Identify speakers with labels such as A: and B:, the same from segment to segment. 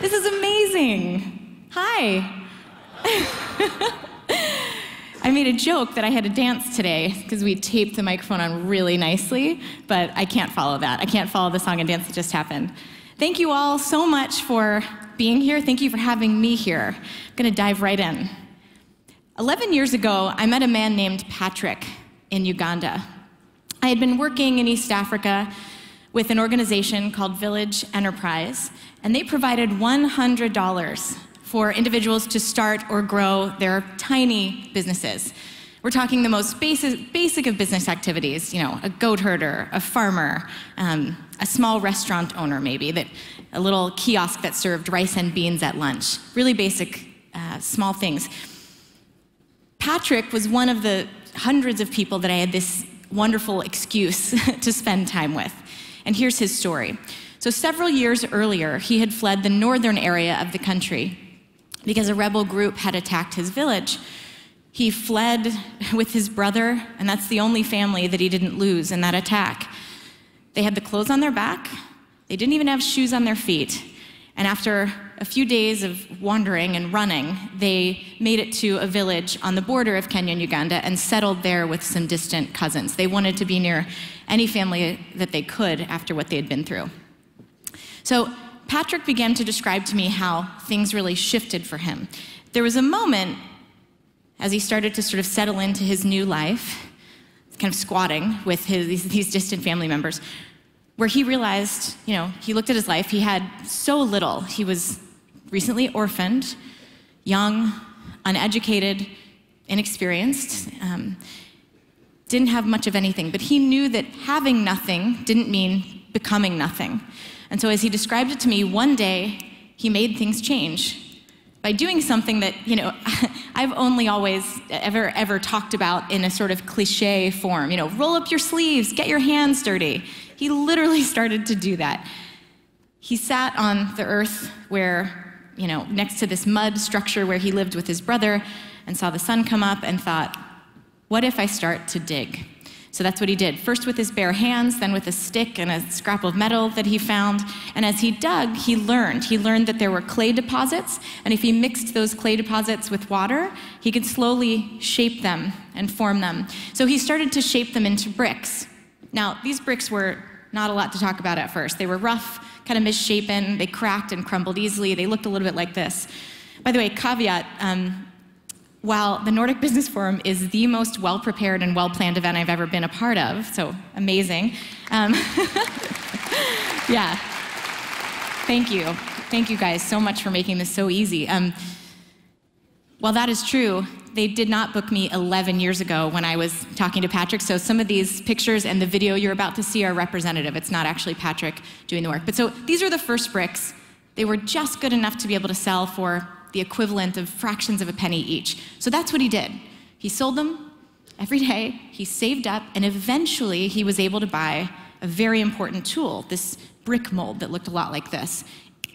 A: This is amazing. Hi. I made a joke that I had to dance today because we taped the microphone on really nicely, but I can't follow that. I can't follow the song and dance that just happened. Thank you all so much for being here. Thank you for having me here. I'm gonna dive right in. 11 years ago, I met a man named Patrick in Uganda. I had been working in East Africa with an organization called Village Enterprise, and they provided $100 for individuals to start or grow their tiny businesses. We're talking the most basic of business activities, you know, a goat herder, a farmer, a small restaurant owner maybe, a little kiosk that served rice and beans at lunch. Really basic, small things. Patrick was one of the hundreds of people that I had this wonderful excuse to spend time with. And here's his story. So several years earlier, he had fled the northern area of the country because a rebel group had attacked his village. He fled with his brother, and that's the only family that he didn't lose in that attack. They had the clothes on their back. They didn't even have shoes on their feet. And after a few days of wandering and running, they made it to a village on the border of Kenya and Uganda and settled there with some distant cousins. They wanted to be near any family that they could after what they had been through. So Patrick began to describe to me how things really shifted for him. There was a moment as he started to sort of settle into his new life, kind of squatting with these distant family members, where he realized, you know, he looked at his life, he had so little. He was recently orphaned, young, uneducated, inexperienced, didn't have much of anything, but he knew that having nothing didn't mean becoming nothing. And so as he described it to me, one day he made things change by doing something that, you know, I've only always ever talked about in a sort of cliche form, you know, roll up your sleeves, get your hands dirty. He literally started to do that. He sat on the earth where, you know, next to this mud structure where he lived with his brother and saw the sun come up and thought, what if I start to dig? So that's what he did, first with his bare hands, then with a stick and a scrap of metal that he found. And as he dug, he learned that there were clay deposits, and if he mixed those clay deposits with water, he could slowly shape them and form them. So he started to shape them into bricks. Now, these bricks were not a lot to talk about at first. They were rough, kind of misshapen, they cracked and crumbled easily, they looked a little bit like this. By the way, caveat, while the Nordic Business Forum is the most well-prepared and well-planned event I've ever been a part of, so amazing. Yeah, thank you. Thank you guys so much for making this so easy. While that is true, they did not book me 11 years ago when I was talking to Patrick, so some of these pictures and the video you're about to see are representative. It's not actually Patrick doing the work. But so these are the first bricks. They were just good enough to be able to sell for the equivalent of fractions of a penny each. So that's what he did. He sold them every day, he saved up, and eventually he was able to buy a very important tool, this brick mold that looked a lot like this.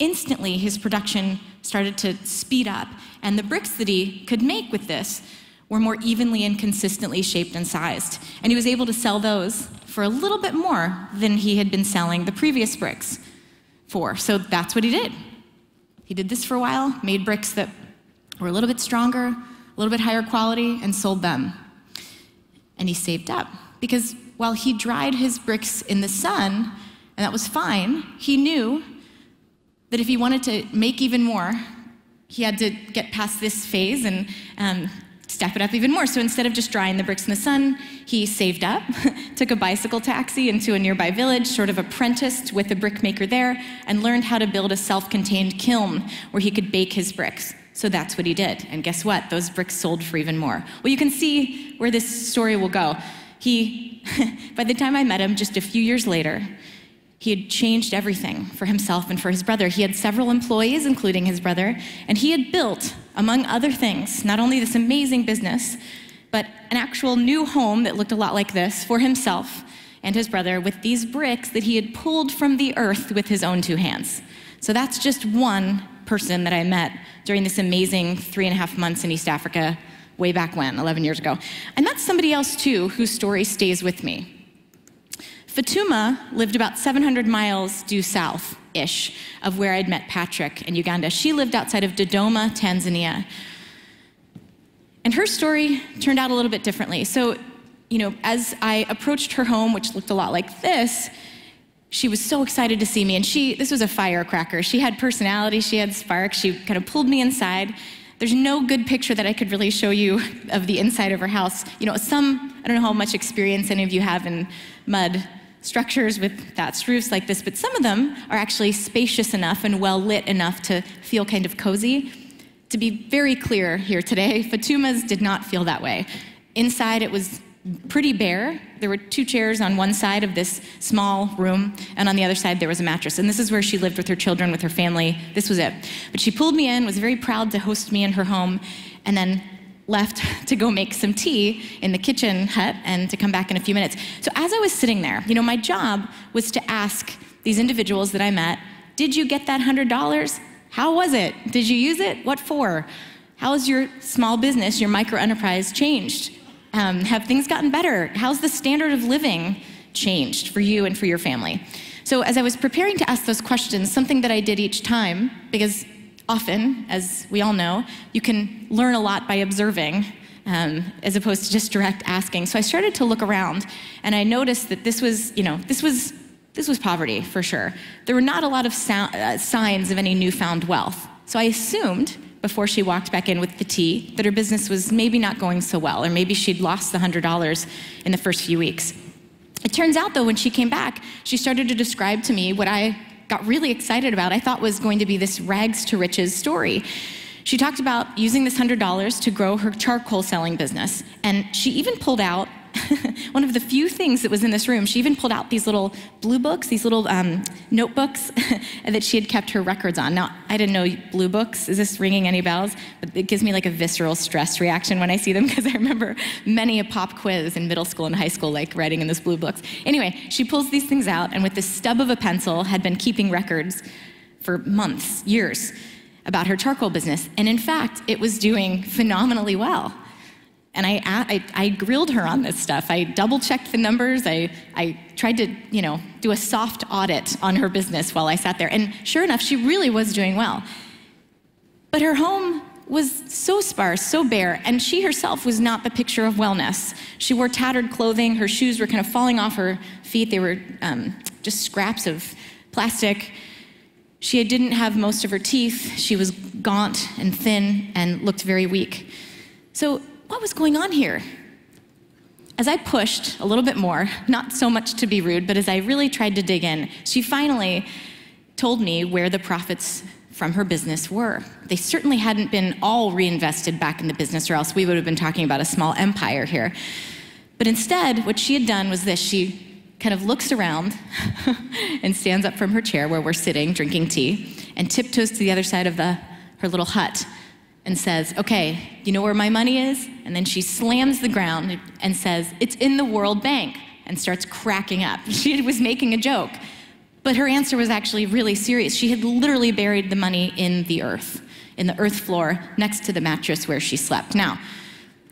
A: Instantly, his production started to speed up, and the bricks that he could make with this were more evenly and consistently shaped and sized. And he was able to sell those for a little bit more than he had been selling the previous bricks for. So that's what he did. He did this for a while, made bricks that were a little bit stronger, a little bit higher quality, and sold them. And he saved up, because while he dried his bricks in the sun, and that was fine, he knew that if he wanted to make even more, he had to get past this phase and step it up even more. So instead of just drying the bricks in the sun, he saved up, took a bicycle taxi into a nearby village, sort of apprenticed with a brickmaker there, and learned how to build a self-contained kiln where he could bake his bricks. So that's what he did. And guess what? Those bricks sold for even more. Well, you can see where this story will go. By the time I met him, just a few years later, he had changed everything for himself and for his brother. He had several employees, including his brother, and he had built, among other things, not only this amazing business, but an actual new home that looked a lot like this for himself and his brother with these bricks that he had pulled from the earth with his own two hands. So that's just one person that I met during this amazing 3.5 months in East Africa way back when, 11 years ago. And that's somebody else too whose story stays with me. Fatuma lived about 700 miles due south-ish of where I'd met Patrick in Uganda. She lived outside of Dodoma, Tanzania. And her story turned out a little bit differently. So, as I approached her home, which looked a lot like this, she was so excited to see me, and this was a firecracker. She had personality, she had spark, she kind of pulled me inside. There's no good picture that I could really show you of the inside of her house. I don't know how much experience any of you have in mud structures with thatched roofs like this, but some of them are actually spacious enough and well lit enough to feel kind of cozy. To be very clear here today, Fatuma's did not feel that way. Inside it was pretty bare. There were 2 chairs on one side of this small room, and on the other side there was a mattress. And this is where she lived with her children, with her family. This was it. But she pulled me in, was very proud to host me in her home, and then left to go make some tea in the kitchen hut and to come back in a few minutes. So as I was sitting there, my job was to ask these individuals that I met, did you get that $100? How was it? Did you use it? What for? How has your small business, your micro enterprise changed? Have things gotten better? How's the standard of living changed for you and for your family? So as I was preparing to ask those questions, something that I did each time, because often, as we all know, you can learn a lot by observing as opposed to just direct asking. So I started to look around, and I noticed that this was poverty for sure. There were not a lot of signs of any newfound wealth. So I assumed, before she walked back in with the tea, that her business was maybe not going so well, or maybe she'd lost the $100 in the first few weeks. It turns out, though, when she came back, she started to describe to me what I got really excited about. I thought was going to be this rags to riches story. She talked about using this $100 to grow her charcoal selling business, and she even pulled out one of the few things that was in this room. She even pulled out these little blue books, these little notebooks that she had kept her records on. Now, I didn't know blue books. Is this ringing any bells? But it gives me like a visceral stress reaction when I see them, because I remember many a pop quiz in middle school and high school, like writing in this blue books. Anyway, she pulls these things out, and with the stub of a pencil had been keeping records for months, years, about her charcoal business. And in fact, it was doing phenomenally well. And I grilled her on this stuff. I double-checked the numbers. I tried to, do a soft audit on her business while I sat there. And sure enough, she really was doing well. But her home was so sparse, so bare, and she herself was not the picture of wellness. She wore tattered clothing. Her shoes were kind of falling off her feet. They were just scraps of plastic. She didn't have most of her teeth. She was gaunt and thin and looked very weak. So what was going on here? As I pushed a little bit more, not so much to be rude, but as I really tried to dig in, she finally told me where the profits from her business were. They certainly hadn't been all reinvested back in the business, or else we would have been talking about a small empire here. But instead, what she had done was this. She kind of looks around and stands up from her chair where we're sitting drinking tea and tiptoes to the other side of her little hut and says, okay, you know where my money is? And then she slams the ground and says, it's in the World Bank, and starts cracking up. She was making a joke, but her answer was actually really serious. She had literally buried the money in the earth floor next to the mattress where she slept. Now,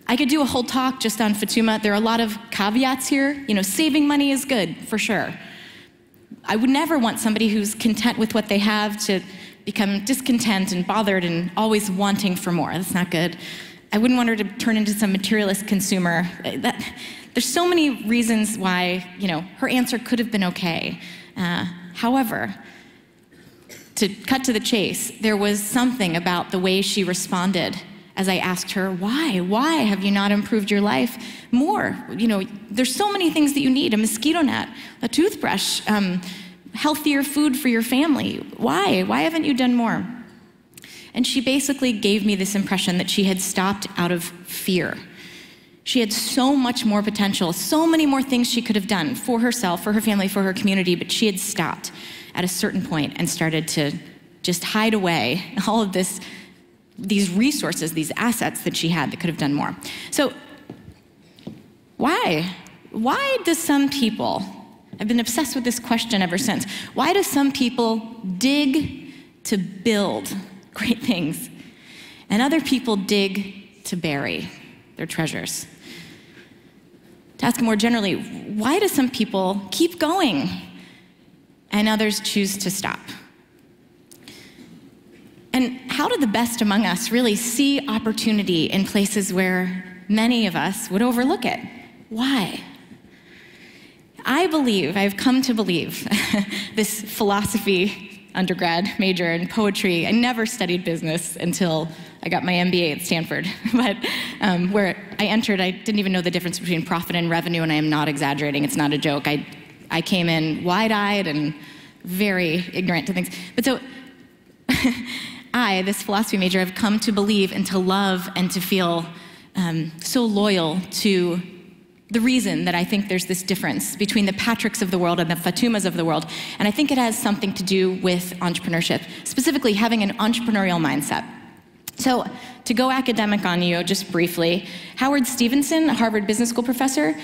A: I could do a whole talk just on Fatuma. There are a lot of caveats here. Saving money is good, for sure. I would never want somebody who's content with what they have to become discontent and bothered and always wanting for more. That's not good. I wouldn't want her to turn into some materialist consumer. There's so many reasons why, her answer could have been okay. However, to cut to the chase, there was something about the way she responded as I asked her, why? Why have you not improved your life more? There's so many things that you need: a mosquito net, a toothbrush, healthier food for your family. Why? Why haven't you done more? And she basically gave me this impression that she had stopped out of fear. She had so much more potential, so many more things she could have done for herself, for her family, for her community, but she had stopped at a certain point and started to just hide away all of these resources, these assets that she had that could have done more. So why? Why do some people, I've been obsessed with this question ever since, why do some people dig to build great things and other people dig to bury their treasures? to ask more generally, why do some people keep going and others choose to stop? And how do the best among us really see opportunity in places where many of us would overlook it? Why? I've come to believe, this philosophy undergrad major in poetry. I never studied business until I got my MBA at Stanford, but where I entered, I didn't even know the difference between profit and revenue, and I am not exaggerating, it's not a joke. I came in wide-eyed and very ignorant to things. But so, I, this philosophy major, have come to believe and to love and to feel so loyal to the reason that I think there's this difference between the Patricks of the world and the Fatumas of the world. And I think it has something to do with entrepreneurship, specifically having an entrepreneurial mindset. So to go academic on you just briefly, Howard Stevenson, a Harvard Business School professor,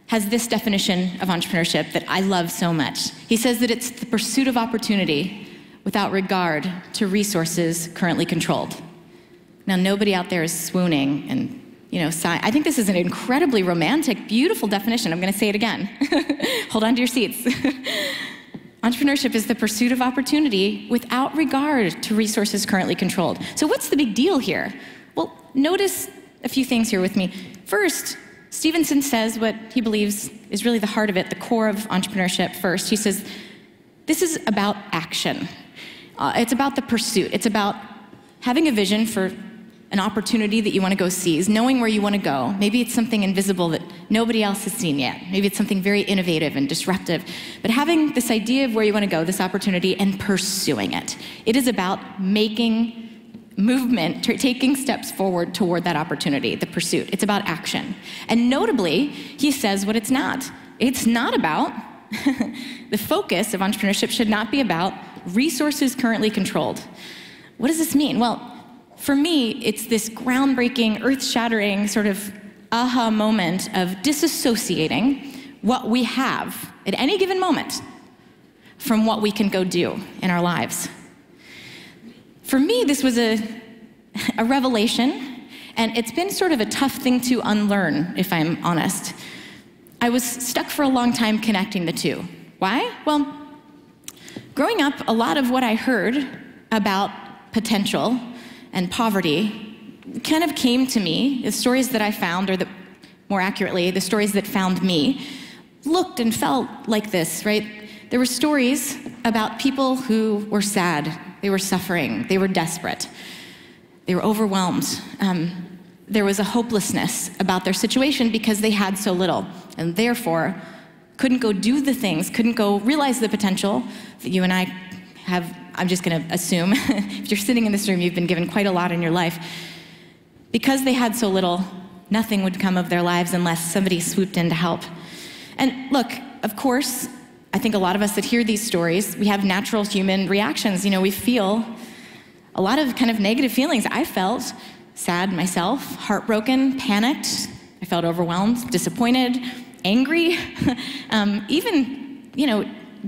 A: has this definition of entrepreneurship that I love so much. He says that it's the pursuit of opportunity without regard to resources currently controlled. Now, nobody out there is swooning and, I think this is an incredibly romantic, beautiful definition. I'm going to say it again. Hold on to your seats. Entrepreneurship is the pursuit of opportunity without regard to resources currently controlled. So what's the big deal here? Well, notice a few things here with me. First, Stevenson says what he believes is really the heart of it, the core of entrepreneurship first. He says, this is about action. It's about the pursuit. It's about having a vision for an opportunity that you want to go seize, knowing where you want to go. Maybe it's something invisible that nobody else has seen yet. Maybe it's something very innovative and disruptive. But having this idea of where you want to go, this opportunity, and pursuing it. It is about making movement, taking steps forward toward that opportunity, the pursuit. It's about action. And notably, he says what it's not. It's not about, the focus of entrepreneurship should not be about resources currently controlled. What does this mean? Well, for me, it's this groundbreaking, earth-shattering sort of aha moment of disassociating what we have at any given moment from what we can go do in our lives. For me, this was a revelation, and it's been sort of a tough thing to unlearn, if I'm honest. I was stuck for a long time connecting the two. Why? Well, growing up, a lot of what I heard about potential and poverty kind of came to me. The stories that I found, or more accurately, the stories that found me, looked and felt like this, right? There were stories about people who were sad, they were suffering, they were desperate, they were overwhelmed. There was a hopelessness about their situation because they had so little, and therefore couldn't go do the things, couldn't go realize the potential that you and I have. I'm just going to assume, if you're sitting in this room, you've been given quite a lot in your life. Because they had so little, nothing would come of their lives unless somebody swooped in to help. And look, of course, I think a lot of us that hear these stories, we have natural human reactions. We feel a lot of kind of negative feelings. I felt sad myself, heartbroken, panicked. I felt overwhelmed, disappointed, angry, even,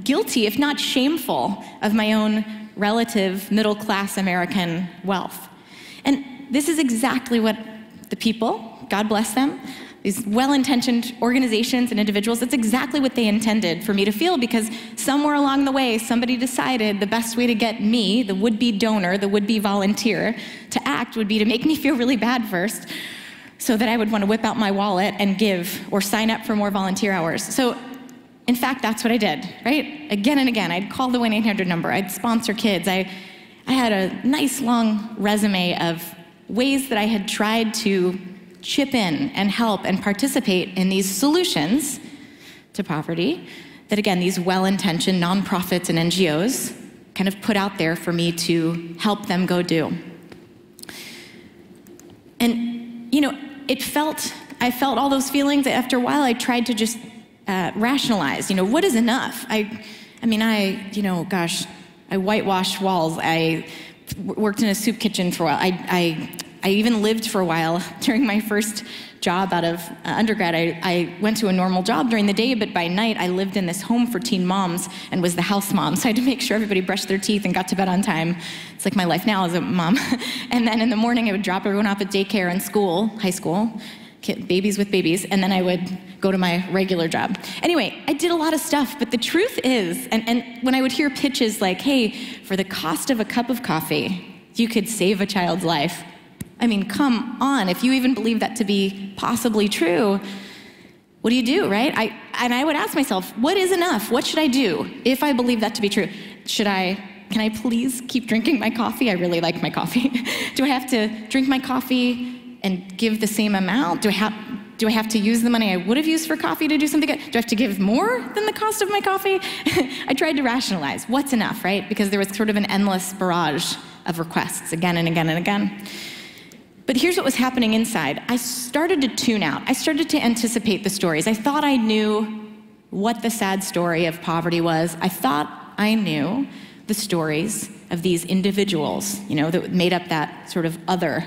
A: guilty, if not shameful, of my own relative middle-class American wealth. And this is exactly what the people, God bless them, these well-intentioned organizations and individuals, that's exactly what they intended for me to feel, because somewhere along the way, somebody decided the best way to get me, the would-be donor, the would-be volunteer, to act would be to make me feel really bad first, so that I would want to whip out my wallet and give or sign up for more volunteer hours. So, in fact, that's what I did, right? Again and again, I'd call the 1-800 number, I'd sponsor kids. I had a nice long resume of ways that I had tried to chip in and help and participate in these solutions to poverty that, again, these well-intentioned nonprofits and NGOs kind of put out there for me to help them go do. And, I felt all those feelings. After a while, I tried to just rationalize, what is enough? I whitewashed walls. I worked in a soup kitchen for a while. I even lived for a while during my first job out of undergrad. I went to a normal job during the day, but by night I lived in this home for teen moms and was the house mom. So I had to make sure everybody brushed their teeth and got to bed on time. It's like my life now as a mom. And then in the morning I would drop everyone off at daycare and school, high school, babies with babies, and then I would go to my regular job. Anyway, I did a lot of stuff, but the truth is, and when I would hear pitches like, hey, for the cost of a cup of coffee, you could save a child's life. I mean, come on, if you even believe that to be possibly true, what do you do, right? I would ask myself, what is enough? What should I do if I believe that to be true? Can I please keep drinking my coffee? I really like my coffee. Do I have to drink my coffee and give the same amount? Do I have to use the money I would have used for coffee to do something good? Do I have to give more than the cost of my coffee? I tried to rationalize what's enough, right? Because there was sort of an endless barrage of requests again and again and again. But here's what was happening inside. I started to tune out. I started to anticipate the stories. I thought I knew what the sad story of poverty was. I thought I knew the stories of these individuals, that made up that sort of other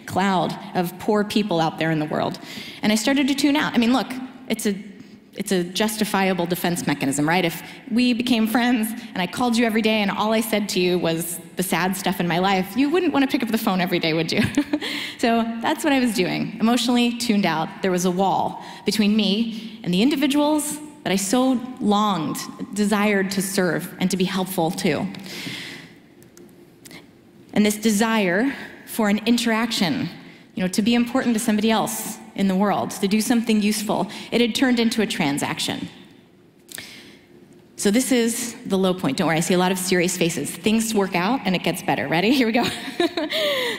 A: cloud of poor people out there in the world. And I started to tune out. I mean, look, it's a justifiable defense mechanism, right? If we became friends and I called you every day and all I said to you was the sad stuff in my life, you wouldn't want to pick up the phone every day, would you? So that's what I was doing, emotionally tuned out. There was a wall between me and the individuals that I so longed, desired to serve and to be helpful to. And this desire for an interaction, to be important to somebody else in the world, to do something useful, it had turned into a transaction. So this is the low point. Don't worry, I see a lot of serious faces. Things work out and it gets better. Ready? Here we go.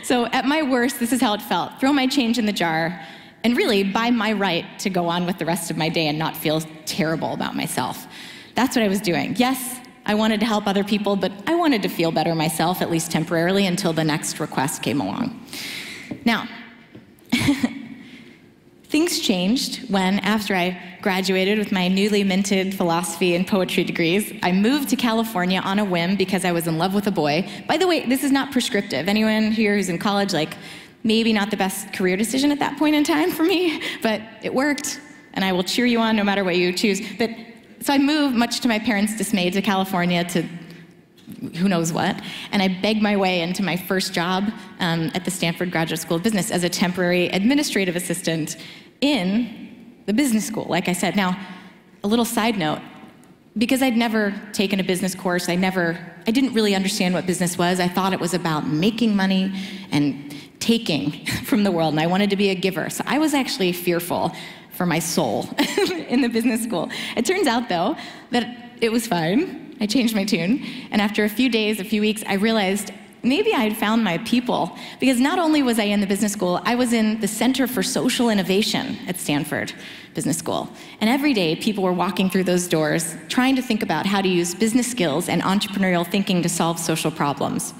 A: So at my worst, this is how it felt. Throw my change in the jar and really buy my right to go on with the rest of my day and not feel terrible about myself. That's what I was doing. Yes, I wanted to help other people, but I wanted to feel better myself, at least temporarily, until the next request came along. Now, things changed when, after I graduated with my newly minted philosophy and poetry degrees, I moved to California on a whim because I was in love with a boy. By the way, this is not prescriptive. Anyone here who's in college, maybe not the best career decision at that point in time for me, but it worked, and I will cheer you on no matter what you choose. So I moved, much to my parents' dismay, to California to who knows what, and I begged my way into my first job at the Stanford Graduate School of Business as a temporary administrative assistant in the business school, like I said. Now, a little side note, because I'd never taken a business course, I didn't really understand what business was. I thought it was about making money and taking from the world, and I wanted to be a giver. So I was actually fearful for my soul in the business school. It turns out, though, that it was fine. I changed my tune, and after a few days, a few weeks, I realized maybe I had found my people, because not only was I in the business school, I was in the Center for Social Innovation at Stanford Business School. And every day, people were walking through those doors, trying to think about how to use business skills and entrepreneurial thinking to solve social problems.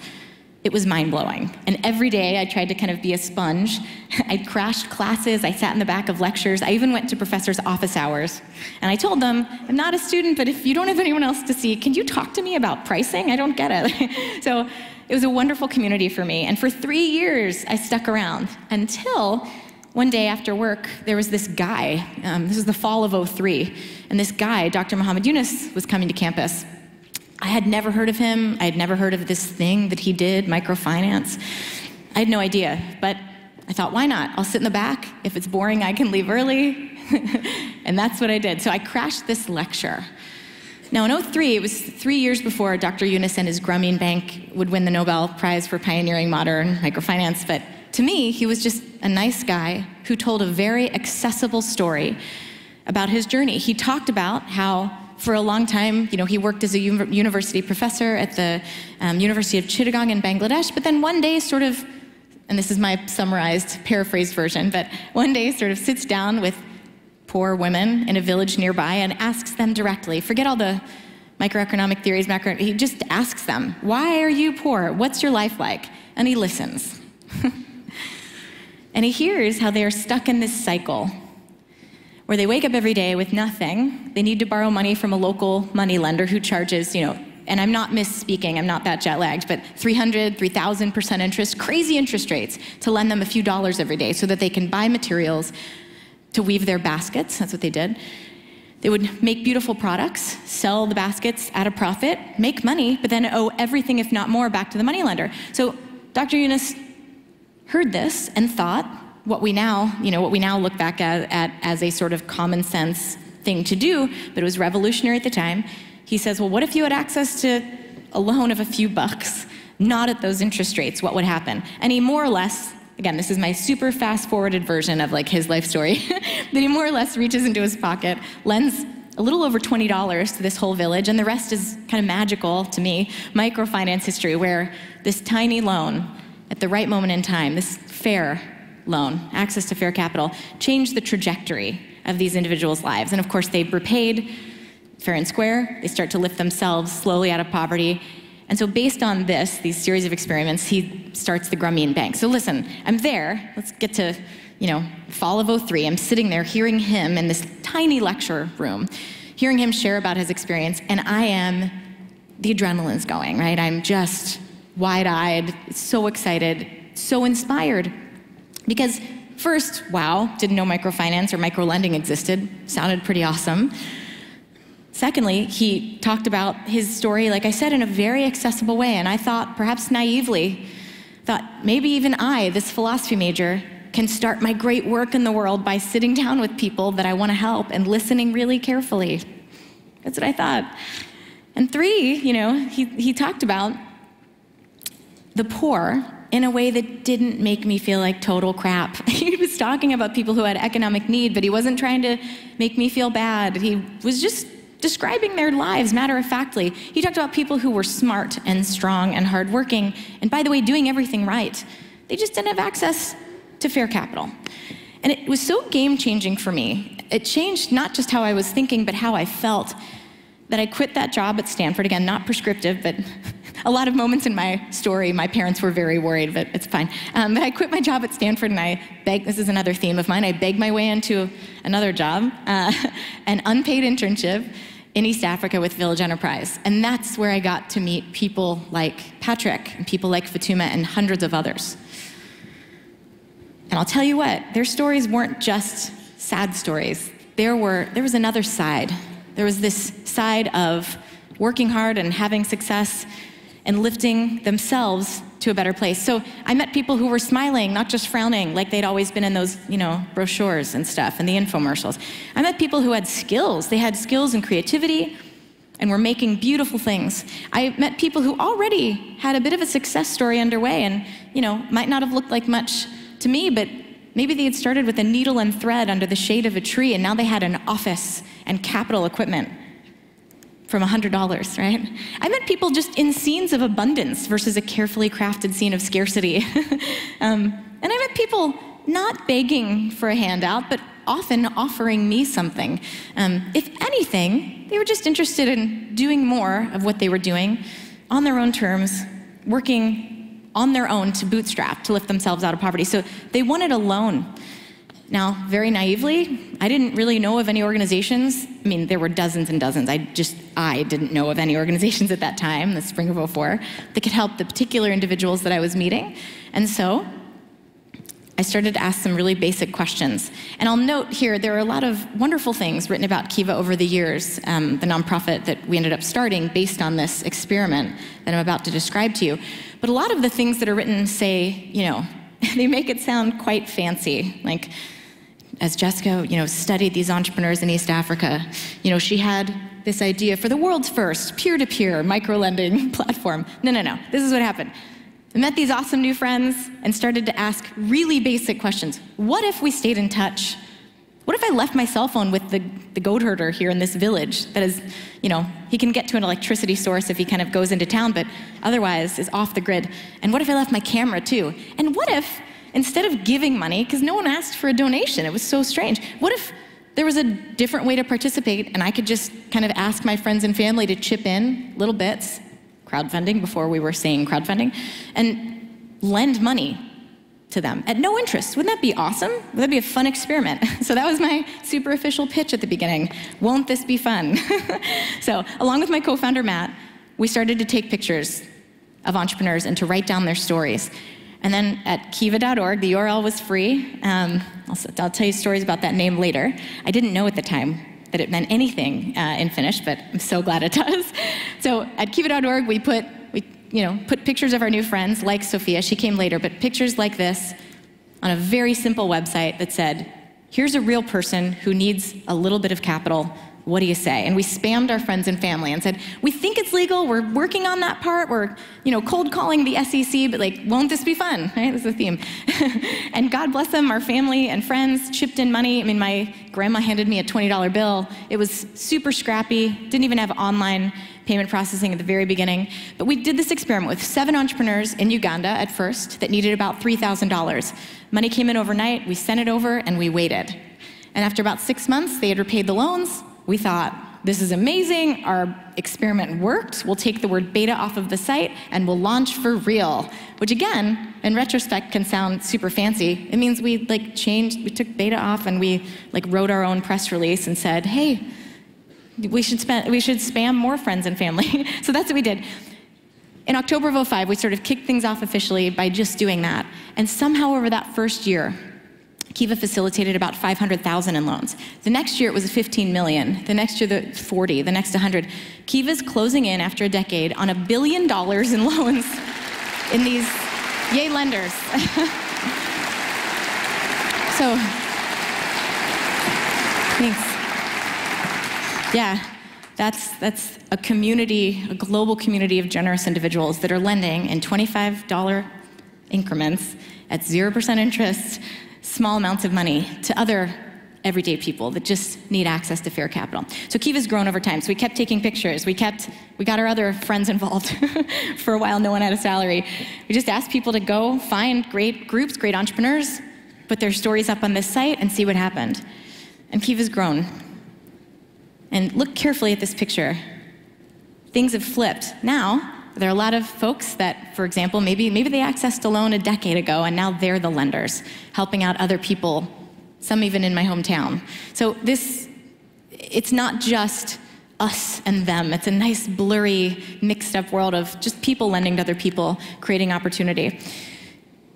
A: It was mind-blowing. And every day, I tried to kind of be a sponge. I crashed classes, I sat in the back of lectures, I even went to professors' office hours. And I told them, I'm not a student, but if you don't have anyone else to see, can you talk to me about pricing? I don't get it. So it was a wonderful community for me. And for 3 years, I stuck around until one day after work, there was this guy. This was the fall of '03. And this guy, Dr. Muhammad Yunus, was coming to campus. I had never heard of him. I had never heard of this thing that he did, microfinance. I had no idea, but I thought, why not? I'll sit in the back. If it's boring, I can leave early. And that's what I did. So I crashed this lecture. Now, in '03, it was 3 years before Dr. Yunus and his Grameen Bank would win the Nobel Prize for pioneering modern microfinance. But to me, he was just a nice guy who told a very accessible story about his journey. He talked about how, for a long time, he worked as a university professor at the University of Chittagong in Bangladesh, but then one day sort of, and this is my summarized, paraphrased version, but one day sort of sits down with poor women in a village nearby and asks them directly, forget all the microeconomic theories, he just asks them, why are you poor? What's your life like? And he listens. And he hears how they are stuck in this cycle where they wake up every day with nothing. They need to borrow money from a local money lender who charges, and I'm not misspeaking, I'm not that jet lagged, but 300, 3,000% interest, crazy interest rates, to lend them a few dollars every day so that they can buy materials to weave their baskets. That's what they did. They would make beautiful products, sell the baskets at a profit, make money, but then owe everything, if not more, back to the moneylender. So Dr. Yunus heard this and thought, what we now look back at as a sort of common sense thing to do, but it was revolutionary at the time. He says, well, what if you had access to a loan of a few bucks, not at those interest rates? What would happen? And he more or less, again, this is my super fast-forwarded version of like his life story, but he more or less reaches into his pocket, lends a little over $20 to this whole village, and the rest is kind of magical to me, microfinance history, where this tiny loan at the right moment in time, this fair loan, access to fair capital, changed the trajectory of these individuals' lives. And of course, they repaid fair and square. They start to lift themselves slowly out of poverty. And so based on these series of experiments, he starts the Grameen Bank. So listen, I'm there. Let's get to, fall of '03. I'm sitting there hearing him in this tiny lecture room, hearing him share about his experience, and the adrenaline's going, right? I'm just wide-eyed, so excited, so inspired. Because first, wow, didn't know microfinance or microlending existed. Sounded pretty awesome. Secondly, he talked about his story, like I said, in a very accessible way. And I thought, perhaps naively, maybe even I, this philosophy major, can start my great work in the world by sitting down with people that I want to help and listening really carefully. That's what I thought. And three, he talked about the poor in a way that didn't make me feel like total crap. He was talking about people who had economic need, but he wasn't trying to make me feel bad. He was just describing their lives matter-of-factly. He talked about people who were smart and strong and hardworking, and by the way, doing everything right. They just didn't have access to fair capital. And it was so game-changing for me. It changed not just how I was thinking, but how I felt, that I quit that job at Stanford. Again, not prescriptive, but a lot of moments in my story, my parents were very worried, but it's fine. But I quit my job at Stanford and I begged, this is another theme of mine, I begged my way into another job, an unpaid internship in East Africa with Village Enterprise. And that's where I got to meet people like Patrick and people like Fatuma and hundreds of others. And I'll tell you what, their stories weren't just sad stories. There was another side. There was this side of working hard and having success and lifting themselves to a better place. So I met people who were smiling, not just frowning, like they'd always been in those, brochures and stuff and the infomercials. I met people who had skills. They had skills and creativity and were making beautiful things. I met people who already had a bit of a success story underway and, might not have looked like much to me, but maybe they had started with a needle and thread under the shade of a tree and now they had an office and capital equipment from $100, right? I met people just in scenes of abundance versus a carefully crafted scene of scarcity. And I met people not begging for a handout, but often offering me something. If anything, they were just interested in doing more of what they were doing on their own terms, working on their own to bootstrap, to lift themselves out of poverty. So they wanted a loan. Now, very naively, I didn't really know of any organizations. I mean, there were dozens and dozens. I didn't know of any organizations at that time, the spring of '04, that could help the particular individuals that I was meeting. And so I started to ask some really basic questions. And I'll note here, there are a lot of wonderful things written about KIVA over the years, the nonprofit that we ended up starting based on this experiment that I'm about to describe to you. But a lot of the things that are written say, they make it sound quite fancy. Like, as Jessica, studied these entrepreneurs in East Africa, she had this idea for the world's first peer-to-peer micro-lending platform. No. This is what happened. I met these awesome new friends and started to ask really basic questions. What if we stayed in touch? What if I left my cell phone with the goat herder here in this village that is, he can get to an electricity source if he kind of goes into town, but otherwise is off the grid. And what if I left my camera too? And what if, instead of giving money, because no one asked for a donation, it was so strange, what if there was a different way to participate and I could just kind of ask my friends and family to chip in little bits, crowdfunding before we were saying crowdfunding, and lend money to them at no interest? Wouldn't that be awesome? Would that be a fun experiment? So that was my super official pitch at the beginning. Won't this be fun? So along with my co-founder, Matt, we started to take pictures of entrepreneurs and to write down their stories. And then at kiva.org, the URL was free. I'll tell you stories about that name later. I didn't know at the time that it meant anything in Finnish, but I'm so glad it does. So at kiva.org, we put pictures of our new friends, like Sophia. She came later, but pictures like this on a very simple website that said, here's a real person who needs a little bit of capital. What do you say? And we spammed our friends and family and said, we think it's legal, we're working on that part, we're cold calling the SEC, but like, won't this be fun? Right? That's the theme. And God bless them, our family and friends chipped in money. I mean, my grandma handed me a $20 bill. It was super scrappy, didn't even have online payment processing at the very beginning. But we did this experiment with 7 entrepreneurs in Uganda at first that needed about $3,000. Money came in overnight, we sent it over, and we waited. And after about 6 months, they had repaid the loans. We thought, this is amazing, our experiment worked, we'll take the word beta off of the site and we'll launch for real. Which again, in retrospect can sound super fancy. It means we took beta off and we wrote our own press release and said, hey, we should spam more friends and family. So that's what we did. In October of 2005, we sort of kicked things off officially by just doing that. And somehow over that first year, KIVA facilitated about 500,000 in loans. The next year it was 15 million. The next year 40. The next 100. KIVA's closing in after a decade on $1 billion in loans in these yay lenders. So, thanks. Yeah, that's a community, a global community of generous individuals that are lending in $25 increments at 0% interest, small amounts of money to other everyday people that just need access to fair capital. So KIVA's grown over time. So we kept taking pictures. We got our other friends involved. For a while, no one had a salary. We just asked people to go find great groups, great entrepreneurs, put their stories up on this site and see what happened. And KIVA's grown. And look carefully at this picture. Things have flipped. Now, there are a lot of folks that, for example, maybe they accessed a loan a decade ago and now they're the lenders, helping out other people, some even in my hometown. So it's not just us and them. It's a nice, blurry, mixed up world of just people lending to other people, creating opportunity.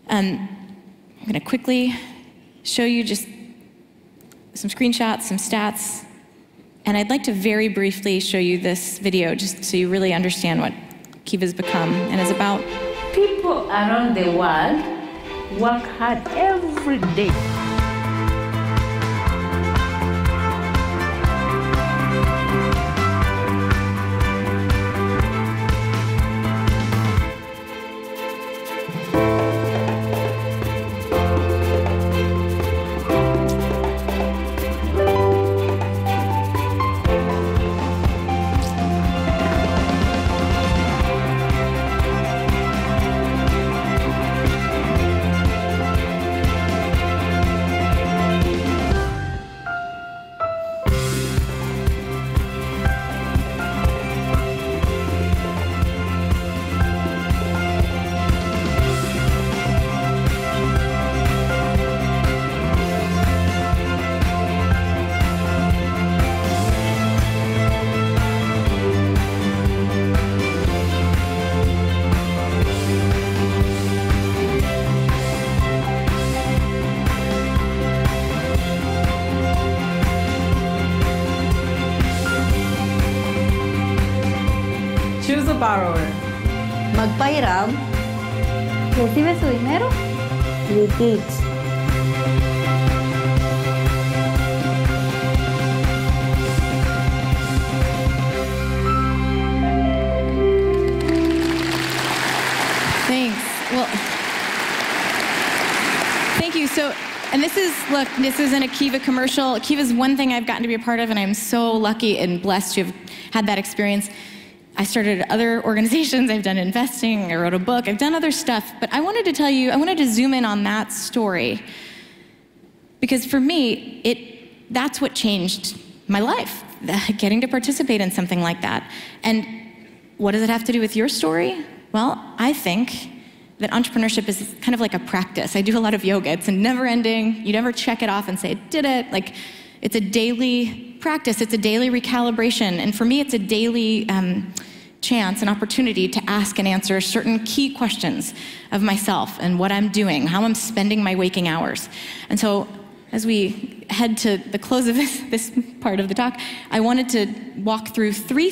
A: I'm gonna quickly show you just some screenshots, some stats, and I'd like to very briefly show you this video just so you really understand what KIVA's become and is about.
B: People around the world work hard every day.
C: Choose a borrower.
D: Magpahiram. Recibe su dinero. Liquid.
A: Thanks. Well, thank you. So, and this isn't a KIVA commercial. KIVA is one thing I've gotten to be a part of, and I'm so lucky and blessed to have had that experience. I started other organizations, I've done investing, I wrote a book, I've done other stuff, but I wanted to tell you, I wanted to zoom in on that story. Because for me, that's what changed my life, getting to participate in something like that. And what does it have to do with your story? Well, I think that entrepreneurship is kind of like a practice. I do a lot of yoga. It's a never ending, you never check it off and say, did it? Like, it's a daily practice, it's a daily recalibration. And for me, it's a daily chance, an opportunity to ask and answer certain key questions of myself and what I'm doing, how I'm spending my waking hours. And so as we head to the close of this part of the talk, I wanted to walk through three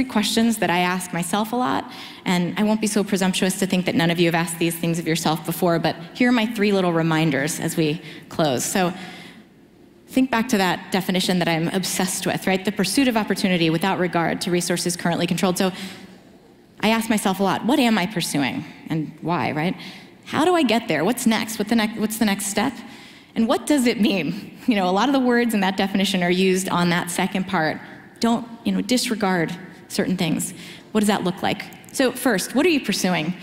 A: questions that I ask myself a lot. And I won't be so presumptuous to think that none of you have asked these things of yourself before, but here are my three little reminders as we close. So think back to that definition that I'm obsessed with, right? The pursuit of opportunity without regard to resources currently controlled. So I ask myself a lot, what am I pursuing and why, right? How do I get there? What's next? What's the next step? And what does it mean? A lot of the words in that definition are used on that second part. Don't, disregard certain things. What does that look like? So first, what are you pursuing?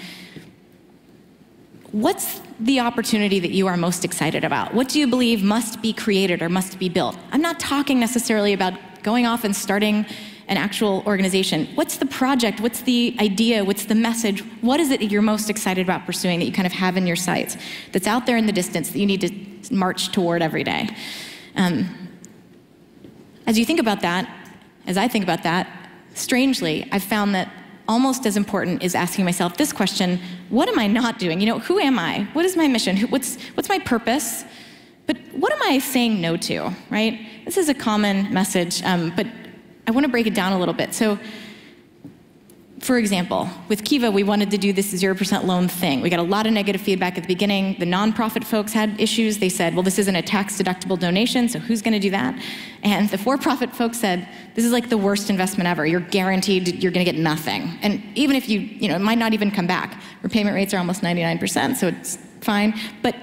A: What's the opportunity that you are most excited about? What do you believe must be created or must be built? I'm not talking necessarily about going off and starting an actual organization. What's the project? What's the idea? What's the message? What is it that you're most excited about pursuing that you kind of have in your sights, that's out there in the distance that you need to march toward every day? As you think about that, as I think about that, strangely, I've found that almost as important is asking myself this question: what am I not doing? Who am I? What is my mission? What's my purpose? But what am I saying no to, right? This is a common message, but I want to break it down a little bit. So, for example, with KIVA, we wanted to do this 0% loan thing. We got a lot of negative feedback at the beginning. The nonprofit folks had issues. They said, well, this isn't a tax-deductible donation, so who's going to do that? And the for-profit folks said, this is like the worst investment ever. You're guaranteed you're going to get nothing. And even if it might not even come back. Repayment rates are almost 99%, so it's fine. But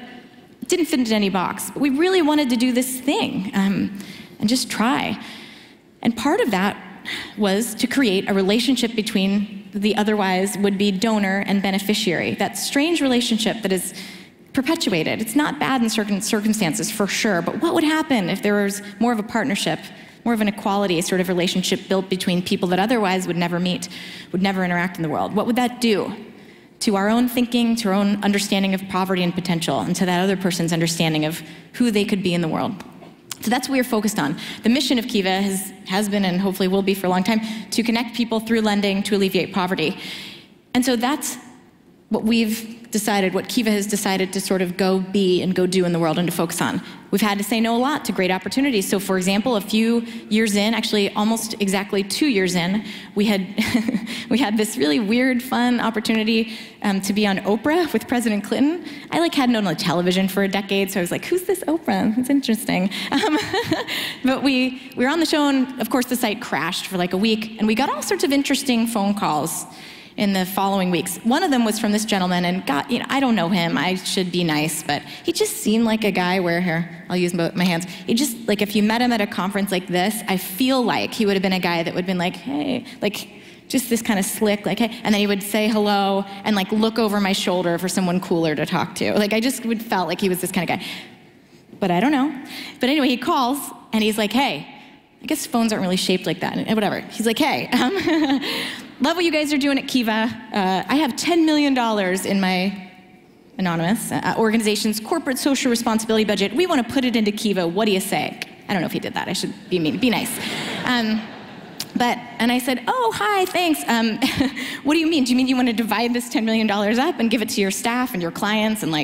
A: it didn't fit into any box. But we really wanted to do this thing and just try. And part of that was to create a relationship between the otherwise would-be donor and beneficiary, that strange relationship that is perpetuated. It's not bad in certain circumstances, for sure, but what would happen if there was more of a partnership, more of an equality sort of relationship built between people that otherwise would never meet, would never interact in the world? What would that do to our own thinking, to our own understanding of poverty and potential, and to that other person's understanding of who they could be in the world? So that's what we're focused on. The mission of KIVA has been, and hopefully will be for a long time, to connect people through lending to alleviate poverty. And so that's what we've decided, what KIVA has decided to sort of go be and go do in the world and to focus on. We've had to say no a lot to great opportunities. So for example, a few years in, actually almost exactly 2 years in, we had we had this really weird, fun opportunity to be on Oprah with President Clinton. I hadn't known television for a decade, so I was like, who's this Oprah? It's interesting. But we were on the show, and of course the site crashed for a week, and we got all sorts of interesting phone calls in the following weeks. One of them was from this gentleman, and God, I don't know him, I should be nice, but he just seemed like a guy where, here, I'll use both my hands. He just, if you met him at a conference like this, I feel like he would have been a guy that would have been like, hey, just this kind of slick, hey, and then he would say hello and look over my shoulder for someone cooler to talk to. I just felt like he was this kind of guy. But I don't know. But anyway, he calls, and he's like, hey, I guess phones aren't really shaped like that, whatever. He's like, hey, love what you guys are doing at KIVA. I have $10 million in my anonymous organization's corporate social responsibility budget. We want to put it into KIVA. What do you say? I don't know if he did that. I should be mean, be nice. And I said, oh, hi, thanks. What do you mean? Do you mean you want to divide this $10 million up and give it to your staff and your clients and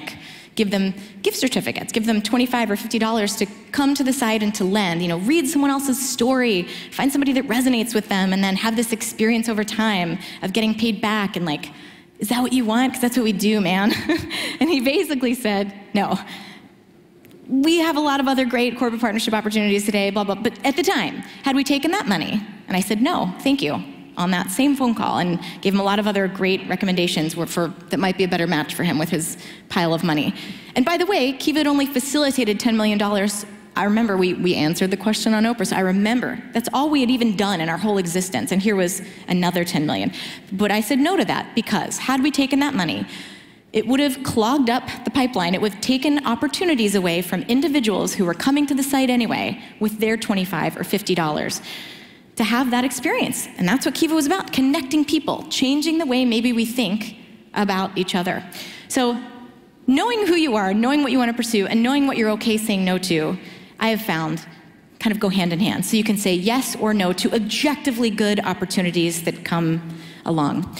A: give them gift certificates, give them $25 or $50 to come to the site and to lend, read someone else's story, find somebody that resonates with them, and then have this experience over time of getting paid back, and is that what you want? Because that's what we do, man. And he basically said, no. We have a lot of other great corporate partnership opportunities today, blah, blah, but at the time, had we taken that money? And I said, no, thank you, on that same phone call, and gave him a lot of other great recommendations that might be a better match for him with his pile of money. And by the way, KIVA had only facilitated $10 million. I remember we answered the question on Oprah, so I remember that's all we had even done in our whole existence, and here was another $10 million. But I said no to that, because had we taken that money, it would have clogged up the pipeline. It would have taken opportunities away from individuals who were coming to the site anyway with their $25 or $50. To have that experience. And that's what KIVA was about, connecting people, changing the way maybe we think about each other. So knowing who you are, knowing what you want to pursue, and knowing what you're okay saying no to, I have found kind of go hand in hand. So you can say yes or no to objectively good opportunities that come along.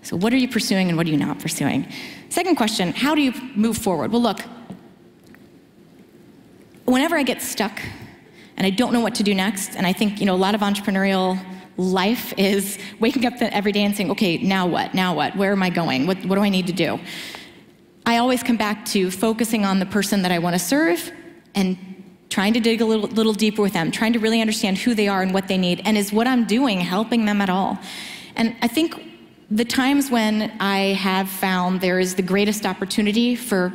A: So what are you pursuing and what are you not pursuing? Second question, how do you move forward? Well, look, whenever I get stuck and I don't know what to do next, and I think, a lot of entrepreneurial life is waking up every day and saying, okay, now what? Now what? Where am I going? What do I need to do? I always come back to focusing on the person that I want to serve and trying to dig a little deeper with them, trying to really understand who they are and what they need, and is what I'm doing helping them at all? And I think the times when I have found there is the greatest opportunity for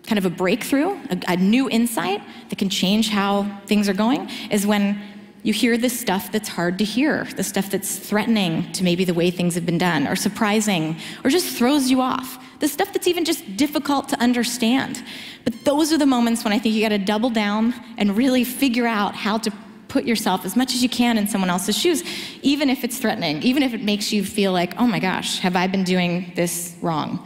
A: kind of a breakthrough, a new insight that can change how things are going, is when you hear the stuff that's hard to hear, the stuff that's threatening to maybe the way things have been done, or surprising, or just throws you off, the stuff that's even just difficult to understand. But those are the moments when I think you gotta double down and really figure out how to put yourself as much as you can in someone else's shoes, even if it's threatening, even if it makes you feel like, oh my gosh, have I been doing this wrong?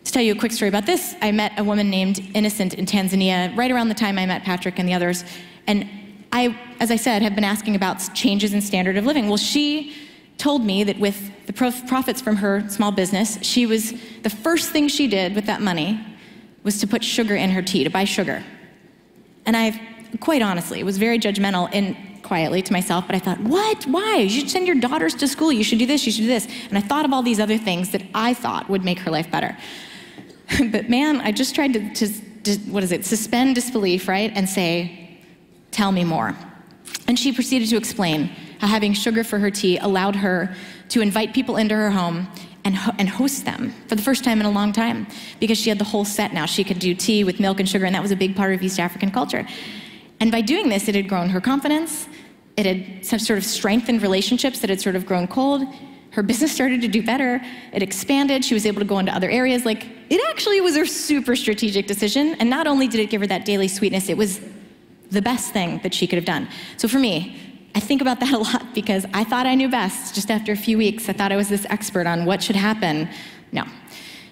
A: To tell you a quick story about this, I met a woman named Innocent in Tanzania right around the time I met Patrick and the others. And I, as I said, have been asking about changes in standard of living. Well, she told me that with the profits from her small business, the first thing she did with that money was to put sugar in her tea, to buy sugar. And quite honestly, was very judgmental and quietly to myself, but I thought, what? Why? You should send your daughters to school. You should do this, you should do this. And I thought of all these other things that I thought would make her life better. But man, I just tried to suspend disbelief, right? And say, tell me more. And she proceeded to explain how having sugar for her tea allowed her to invite people into her home and host them for the first time in a long time, because she had the whole set now. She could do tea with milk and sugar, and that was a big part of East African culture. And by doing this, it had grown her confidence. It had some sort of strengthened relationships that had sort of grown cold. Her business started to do better. It expanded. She was able to go into other areas. It actually was a super strategic decision. And not only did it give her that daily sweetness, it was the best thing that she could have done. So for me, I think about that a lot, because I thought I knew best. Just after a few weeks, I thought I was this expert on what should happen. No.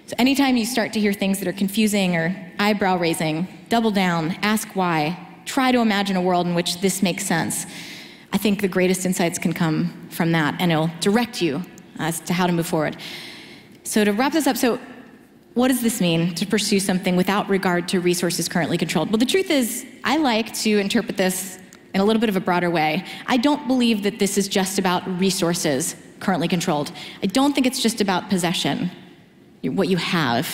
A: So anytime you start to hear things that are confusing or eyebrow raising, double down, ask why, try to imagine a world in which this makes sense. I think the greatest insights can come from that, and it'll direct you as to how to move forward. So to wrap this up, so what does this mean to pursue something without regard to resources currently controlled? Well, the truth is, I like to interpret this in a little bit of a broader way. I don't believe that this is just about resources currently controlled. I don't think it's just about possession, what you have.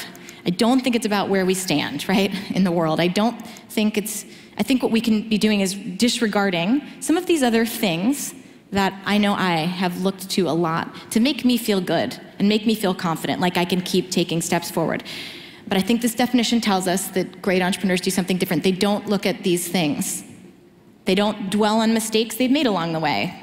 A: I don't think it's about where we stand, right, in the world. I think what we can be doing is disregarding some of these other things that I know I have looked to a lot to make me feel good and make me feel confident, like I can keep taking steps forward. But I think this definition tells us that great entrepreneurs do something different. They don't look at these things. They don't dwell on mistakes they've made along the way.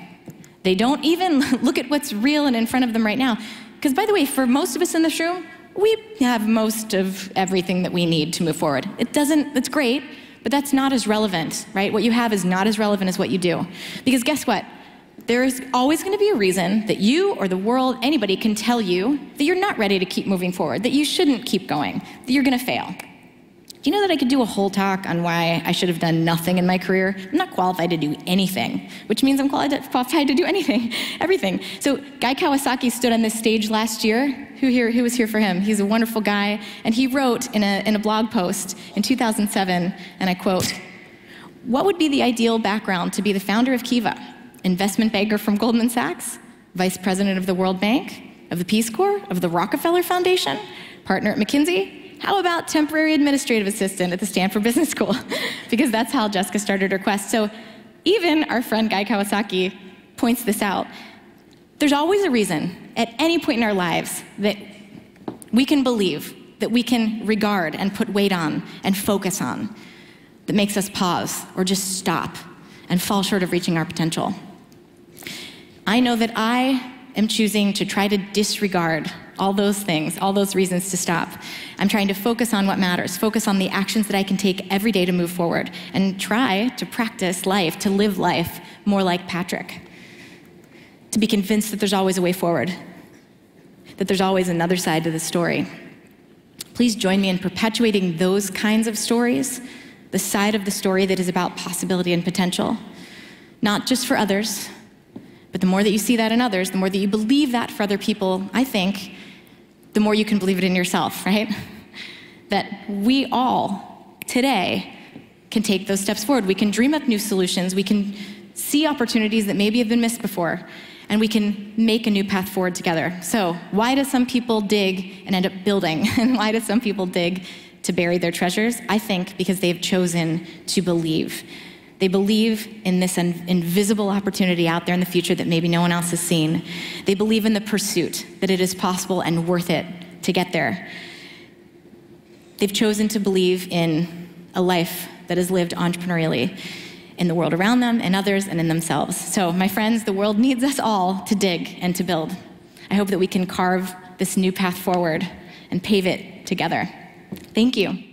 A: They don't even look at what's real and in front of them right now. Because by the way, for most of us in this room, we have most of everything that we need to move forward. It's great, but that's not as relevant, right? What you have is not as relevant as what you do. Because guess what? There is always going to be a reason that you or the world, anybody can tell you that you're not ready to keep moving forward, that you shouldn't keep going, that you're going to fail. Do you know that I could do a whole talk on why I should have done nothing in my career? I'm not qualified to do anything, which means I'm qualified to do anything, everything. So Guy Kawasaki stood on this stage last year. Who was here for him? He's a wonderful guy, and he wrote in a blog post in 2007, and I quote, "What would be the ideal background to be the founder of KIVA? Investment banker from Goldman Sachs, vice president of the World Bank, of the Peace Corps, of the Rockefeller Foundation, partner at McKinsey? How about temporary administrative assistant at the Stanford Business School?" Because that's how Jessica started her quest. So even our friend Guy Kawasaki points this out. There's always a reason at any point in our lives that we can believe, that we can regard and put weight on and focus on, that makes us pause or just stop and fall short of reaching our potential. I know that I am choosing to try to disregard all those things, all those reasons to stop. I'm trying to focus on what matters, focus on the actions that I can take every day to move forward, and try to practice life, to live life more like Patrick. To be convinced that there's always a way forward, that there's always another side to the story. Please join me in perpetuating those kinds of stories, the side of the story that is about possibility and potential, not just for others, but the more that you see that in others, the more that you believe that for other people, I think, the more you can believe it in yourself, right? That we all, today, can take those steps forward. We can dream up new solutions. We can see opportunities that maybe have been missed before, and we can make a new path forward together. So why do some people dig and end up building? And why do some people dig to bury their treasures? I think because they've chosen to believe. They believe in this invisible opportunity out there in the future that maybe no one else has seen. They believe in the pursuit, that it is possible and worth it to get there. They've chosen to believe in a life that is lived entrepreneurially in the world around them, and others, and in themselves. So, my friends, the world needs us all to dig and to build. I hope that we can carve this new path forward and pave it together. Thank you.